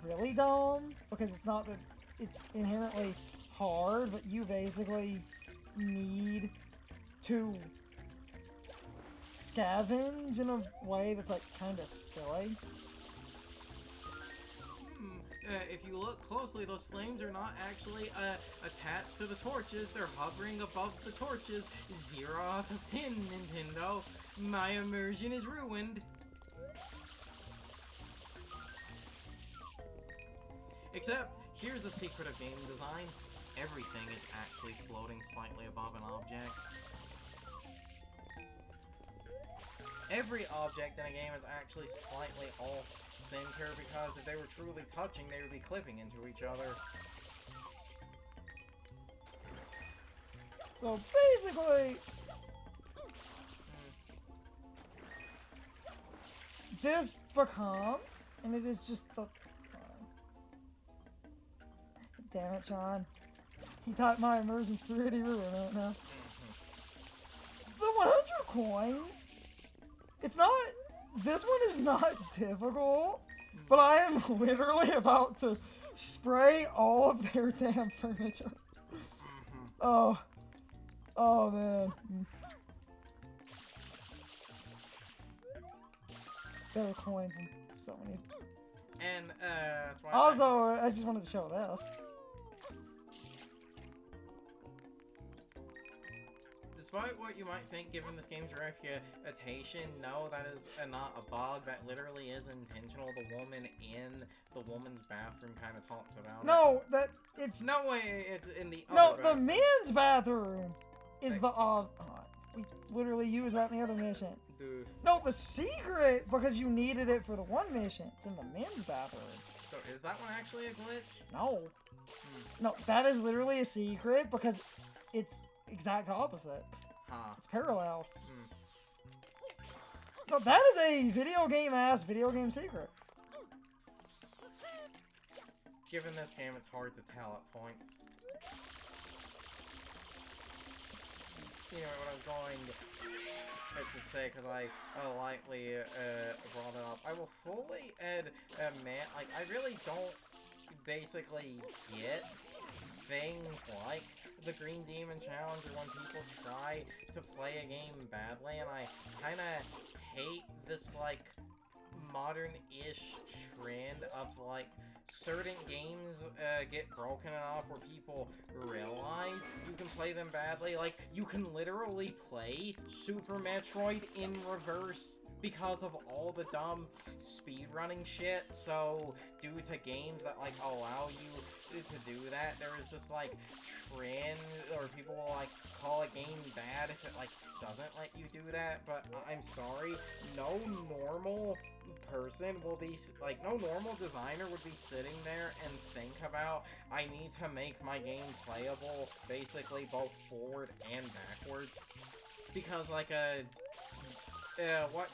really dumb. Because it's not that it's inherently hard, but you basically need to scavenge in a way that's, like, kind of silly. If you look closely, those flames are not actually attached to the torches. They're hovering above the torches. 0 out of 10, Nintendo. My immersion is ruined. Except, here's a secret of game design. Everything is actually floating slightly above an object. Every object in a game is actually slightly off-center because if they were truly touching, they would be clipping into each other. So basically, this becomes, and it is just the... damn it, Sean. He thought my immersion's pretty ruined right now. The 100 coins, it's not, this one is not difficult, but I am literally about to spray all of their damn furniture. Oh man. There are coins and so many. And, that's why also, I just wanted to show this. Despite what you might think, given this game's reputation, no, that is not a bug. That literally is intentional. The woman in the woman's bathroom kind of talks about it. No, that it's no way. It's in the no. other The bathroom. men's bathroom is the we literally use that in the other mission. Dude. No, the secret because you needed it for the one mission. It's in the men's bathroom. So is that one actually a glitch? No, no, that is literally a secret because it's exact opposite. Huh. It's parallel. No, that is a video game secret. Given this game, it's hard to tell at points. You know what I was going to say, because I lightly brought it up. I will fully admit, like, I really don't basically get things like the Green Demon Challenge or when people try to play a game badly, and I kind of hate this, like, modern-ish trend of, like, certain games get broken enough where people realize you can play them badly. Like, you can literally play Super Metroid in reverse because of all the dumb speedrunning shit. So, due to games that, like, allow you to do that, there is this, like, trend, or people will, like, call a game bad if it, like, doesn't let you do that. But I'm sorry, no normal person will be, like, no normal designer would be sitting there and think about, I need to make my game playable basically both forward and backwards. Because, like, what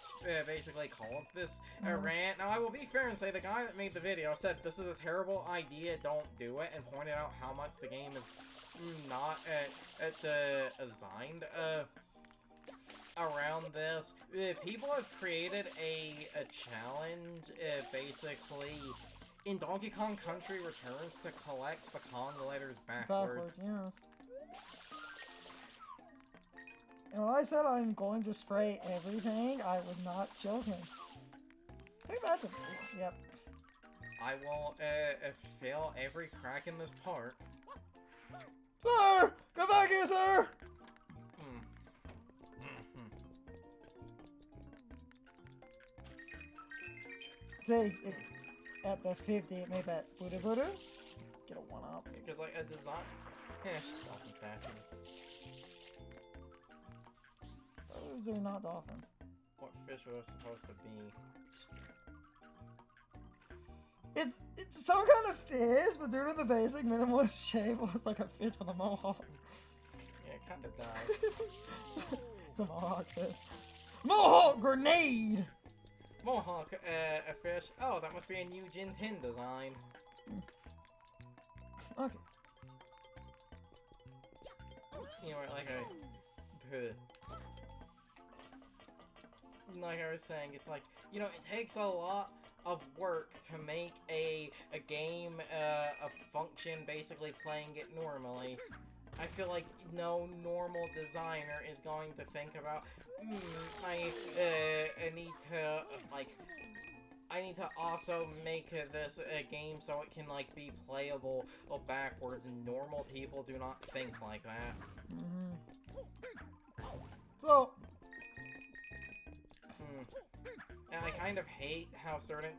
basically caused this rant. Now, I will be fair and say the guy that made the video said this is a terrible idea, don't do it, and pointed out how much the game is not designed around this. People have created a challenge, basically, in Donkey Kong Country Returns to collect the Kong letters backwards. Yes. And when I said I'm going to spray everything, I was not joking. I think that's a... Yep. I will fill every crack in this park. Sir! Come back here, sir! See, at the 50, it made that booty. Get a 1-up. Because, like, a design... dolphin statues. Those are not dolphins. What fish are those supposed to be? It's some kind of fish, but due to the basic minimalist shape, it looks like a fish with a mohawk. Yeah, it kind of does. It's a mohawk fish. Mohawk grenade! Mohawk, a fish. Oh, that must be a new Gen 10 design. Okay. You know, like I was saying, it's like, you know, it takes a lot of work to make a game, a function, basically playing it normally. I feel like no normal designer is going to think about, I need to, I need to also make this a game so it can, like, be playable backwards, and normal people do not think like that. So... And I kind of hate how certain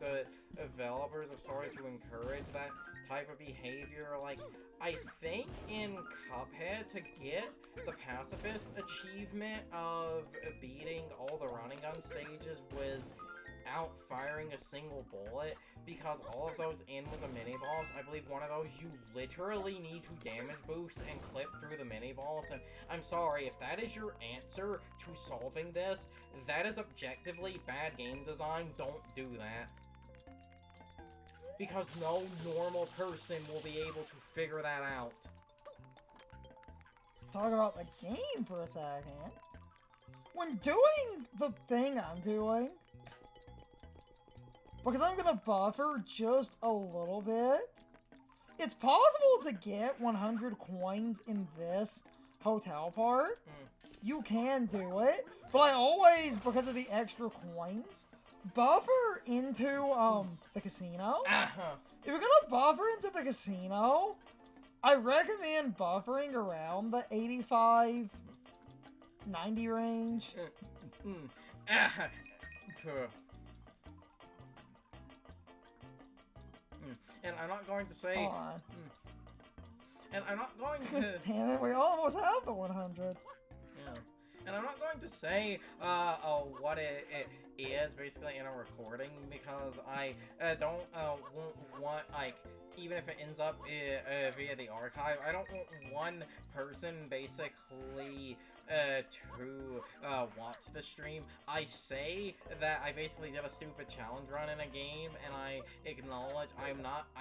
developers have started to encourage that type of behavior. Like, I think in Cuphead, to get the pacifist achievement of beating all the running gun stages was out firing a single bullet, because all of those end with a mini-boss. I believe one of those you literally need to damage boost and clip through the mini-boss, and I'm sorry, if that is your answer to solving this, that is objectively bad game design. Don't do that. Because no normal person will be able to figure that out. Talk about the game for a second. When doing the thing I'm doing, because I'm gonna buffer just a little bit, it's possible to get 100 coins in this hotel part. You can do it, but I always, because of the extra coins, buffer into the casino. If you're gonna buffer into the casino, I recommend buffering around the 85, 90 range. And I'm not going to say... Hold on. And I'm not going to... Damn it, we almost have the 100. Yeah. And I'm not going to say what it is, basically, in a recording, because I don't want, like, even if it ends up via the archive, I don't want one person, basically, to watch the stream. I say that I basically did a stupid challenge run in a game, and I acknowledge I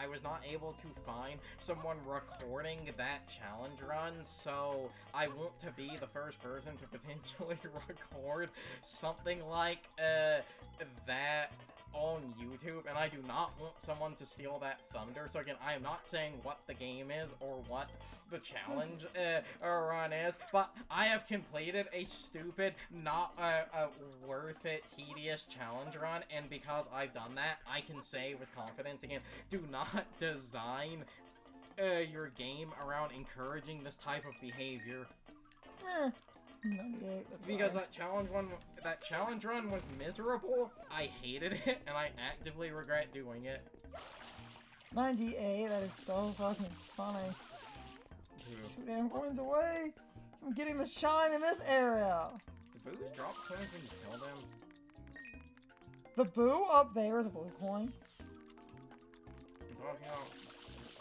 was not able to find someone recording that challenge run, so I want to be the first person to potentially record something like that on YouTube, and I do not want someone to steal that thunder. So again, I am not saying what the game is or what the challenge run is, but I have completed a stupid, not worth it, tedious challenge run, and because I've done that, I can say with confidence, again, do not design your game around encouraging this type of behavior. 98, that's because fine. that challenge run was miserable. I hated it, and I actively regret doing it. 98, that is so fucking funny. 2 damn coins away from getting the shine in this area. The boos drop coins when you kill them? The boo up there is a blue coin. I'm talking about,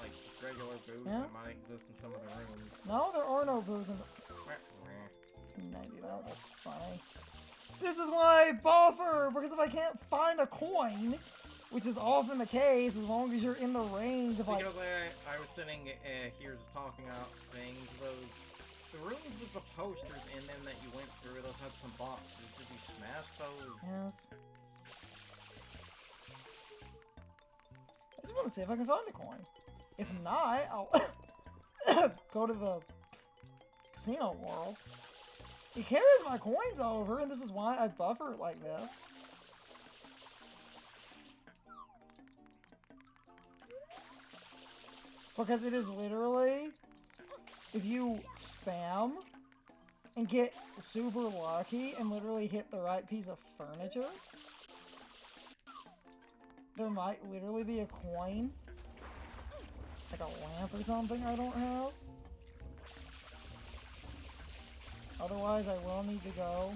like, just regular boos that might exist in some of the rooms. No, there are no boos in the... 90, that's funny. This is why I buffer, because if I can't find a coin, which is often the case as long as you're in the range of, like... Because I was sitting here just talking about things, the rooms with the posters in them that you went through, those had some boxes. Did you smash those? Yes. I just want to see if I can find a coin. If not, I'll go to the casino world. He carries my coins over, and this is why I buffer it like this. Because it is literally, if you spam and get super lucky and literally hit the right piece of furniture, there might literally be a coin, like a lamp or something I don't have. Otherwise, I will need to go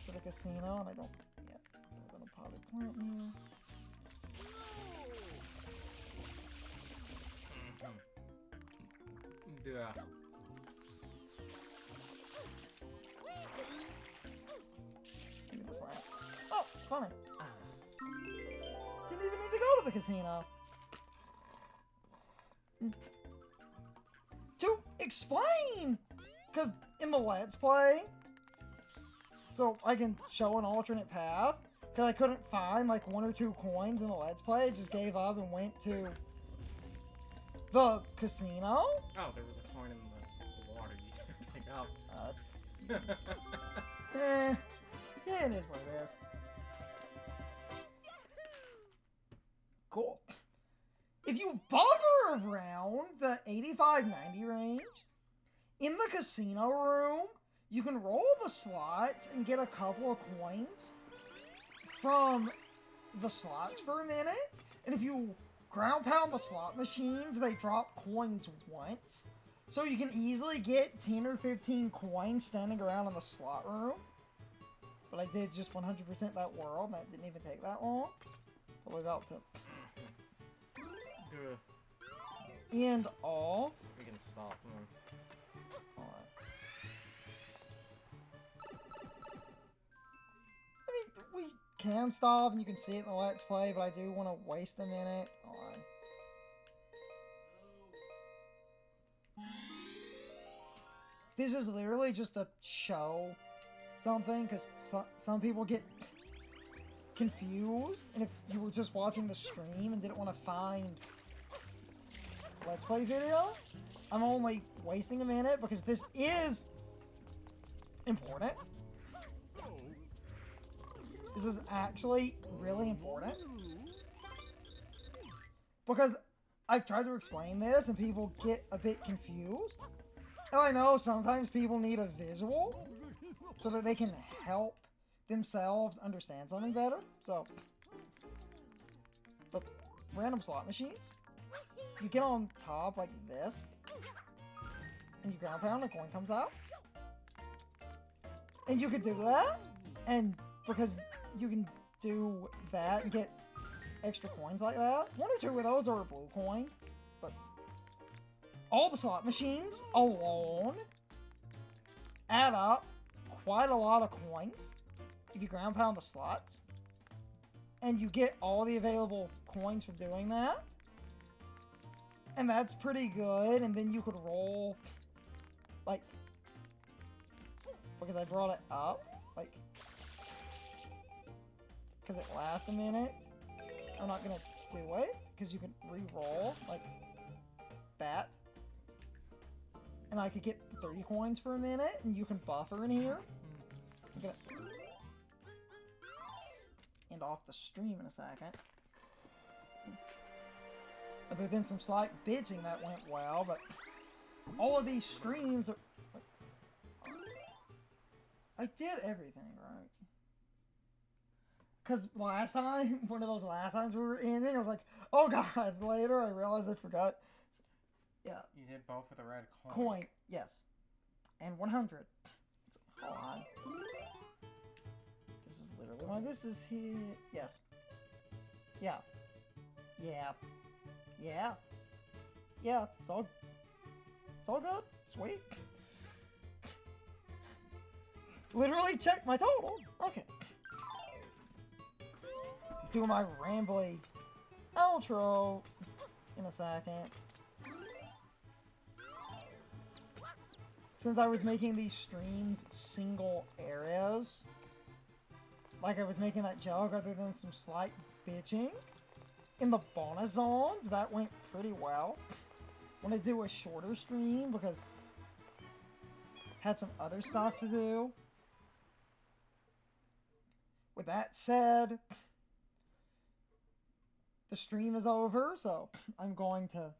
to the casino, and I don't yet. I'm gonna potted plant here. Yeah. Give me this lamp. Oh, funny. of the casino. To explain! Because in the Let's Play, so I can show an alternate path, because I couldn't find like 1 or 2 coins in the Let's Play, I just gave up and went to the casino. Oh, there was a coin in the water you didn't pick up. Yeah, it is what it is. Cool. If you buffer around the 85-90 range, in the casino room, you can roll the slots and get a couple of coins from the slots for a minute. And if you ground pound the slot machines, they drop coins once. So you can easily get 10 or 15 coins standing around in the slot room. But I did just 100% that world, and that didn't even take that long. But we're about to end off. We can stop them. Alright. I mean, we can stop, and you can see it in the Let's Play, but I do want to waste a minute on... This is literally just to show something, because some people get confused, and if you were just watching the stream and didn't want to find Let's Play video, I'm only wasting a minute because this is important. This is actually really important. Because I've tried to explain this and people get a bit confused. And I know sometimes people need a visual so that they can help themselves understand something better. So, the random slot machines, you get on top like this, and you ground pound, a coin comes out. And you could do that, and because you can do that and get extra coins like that, 1 or 2 of those are a blue coin, but all the slot machines alone add up quite a lot of coins if you ground pound the slots, and you get all the available coins from doing that. And that's pretty good, and then you could roll, like, because I brought it up, like, because it lasts a minute. I'm not going to do it, because you can re-roll, like, that. And I could get 30 coins for a minute, and you can buffer in here. I'm going to end off the stream in a second. There's been some slight bitching that went well, but all of these streams are... I did everything right. Because last time, one of those last times we were ending, I was like, oh god, later I realized I forgot. Yeah. You did both with a red coin. Coin, yes. And 100. Hold on. This is literally why this is here. Yes. Yeah. Yeah. Yeah. Yeah. It's all good. Sweet. Literally check my totals. Okay. Do my rambly outro in a second. Since I was making these streams single areas, like I was making that joke rather than some slight bitching, in the bonus zones, that went pretty well. Want to do a shorter stream because had some other stuff to do. With that said, the stream is over, so I'm going to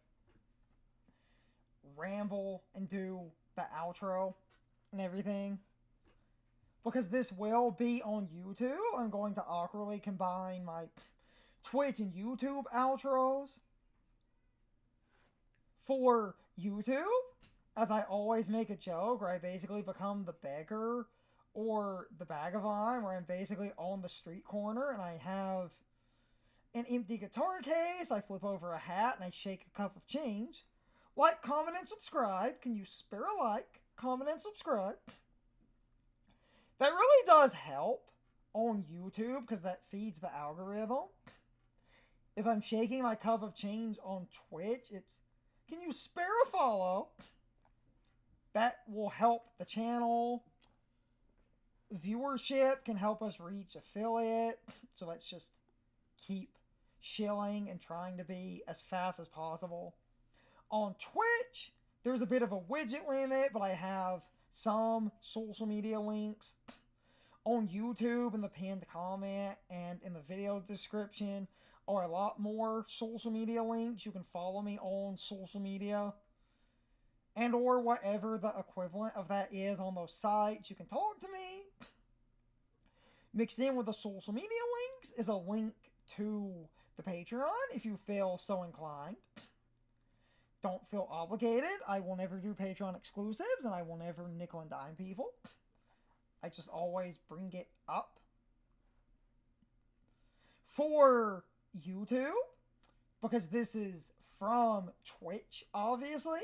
ramble and do the outro and everything. Because this will be on YouTube, I'm going to awkwardly combine my Twitch and YouTube outros for YouTube, as I always make a joke where I basically become the beggar or the Vagabond, where I'm basically on the street corner and I have an empty guitar case, I flip over a hat, and I shake a cup of change. Like, comment, and subscribe. Can you spare a like, comment, and subscribe? That really does help on YouTube, because that feeds the algorithm. If I'm shaking my cup of change on Twitch, it's, can you spare a follow? That will help the channel. Viewership can help us reach affiliate. So let's just keep shilling and trying to be as fast as possible. On Twitch, there's a bit of a widget limit, but I have some social media links. On YouTube, in the pinned comment and in the video description are a lot more social media links. You can follow me on social media and or whatever the equivalent of that is on those sites. You can talk to me. Mixed in with the social media links is a link to the Patreon if you feel so inclined. Don't feel obligated. I will never do Patreon exclusives, and I will never nickel and dime people. I just always bring it up. For YouTube, because this is from Twitch, obviously,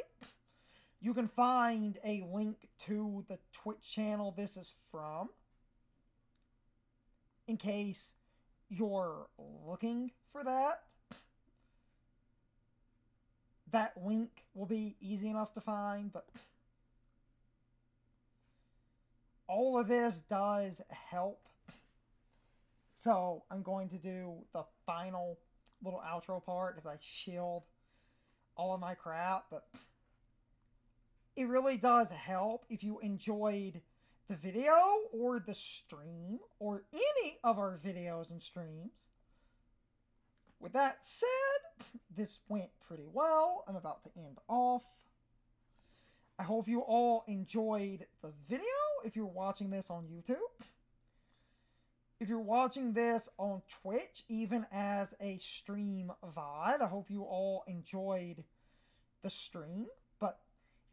you can find a link to the Twitch channel this is from, in case you're looking for that. That link will be easy enough to find, but all of this does help. So I'm going to do the final little outro part because I shield all of my crap, but it really does help if you enjoyed the video or the stream or any of our videos and streams. With that said, this went pretty well. I'm about to end off. I hope you all enjoyed the video if you're watching this on YouTube. If you're watching this on Twitch, even as a stream VOD, I hope you all enjoyed the stream. But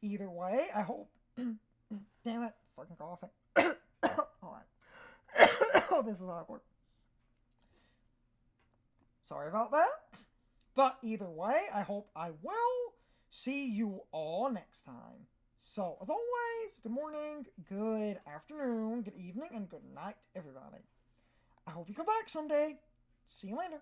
either way, I hope... Damn it, fucking coughing. Hold on. Oh, this is awkward. Sorry about that. But either way, I hope I will see you all next time. So, as always, good morning, good afternoon, good evening, and good night, everybody. I hope you come back someday. See you later.